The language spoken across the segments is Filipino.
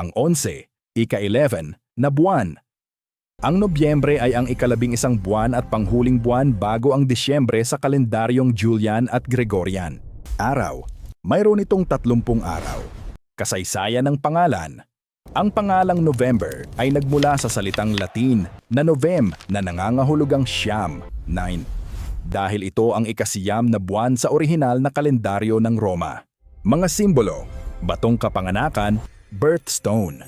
Pang-11, ika-11 na buwan. Ang Nobyembre ay ang ika-11 buwan at panghuling buwan bago ang Disyembre sa kalendaryong Julian at Gregorian. Araw, mayroon itong 30 araw. Kasaysayan ng pangalan. Ang pangalang November ay nagmula sa salitang Latin na novem na nangangahulugang siyam, 9. Dahil ito ang ikasiyam na buwan sa orihinal na kalendaryo ng Roma. Mga simbolo, batong kapanganakan, birthstone.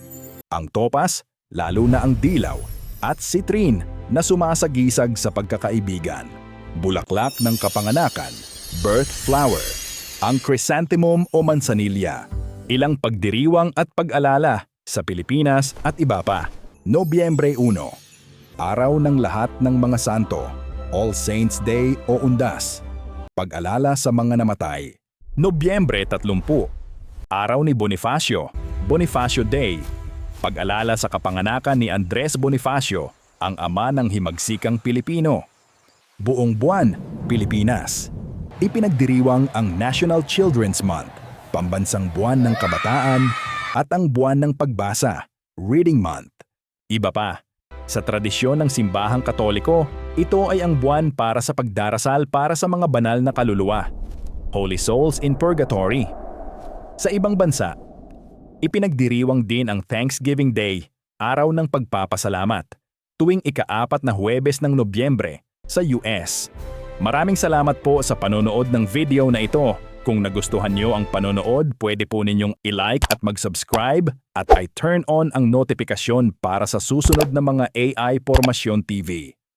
Ang topas, lalo na ang dilaw, at citrine na sumasagisag sa pagkakaibigan. Bulaklak ng kapanganakan, birth flower. Ang chrysanthemum o mansanilya. Ilang pagdiriwang at pag-alala sa Pilipinas at iba pa. Nobyembre 1, araw ng lahat ng mga santo, All Saints Day o Undas. Pag-alala sa mga namatay. Nobyembre 30, araw ni Bonifacio, Bonifacio Day. Pag-alala sa kapanganakan ni Andres Bonifacio, ang ama ng himagsikang Pilipino. Buong buwan, Pilipinas. Ipinagdiriwang ang National Children's Month, pambansang buwan ng kabataan, at ang buwan ng pagbasa, Reading Month. Iba pa, sa tradisyon ng simbahang Katoliko, ito ay ang buwan para sa pagdarasal para sa mga banal na kaluluwa, Holy Souls in Purgatory. Sa ibang bansa, ipinagdiriwang din ang Thanksgiving Day, araw ng pagpapasalamat, tuwing ika-4 na Huwebes ng Nobyembre sa US. Maraming salamat po sa panonood ng video na ito. Kung nagustuhan nyo ang panonood, pwede po ninyong i-like at mag-subscribe at i-turn on ang notifikasyon para sa susunod na mga AI Pormasyon TV.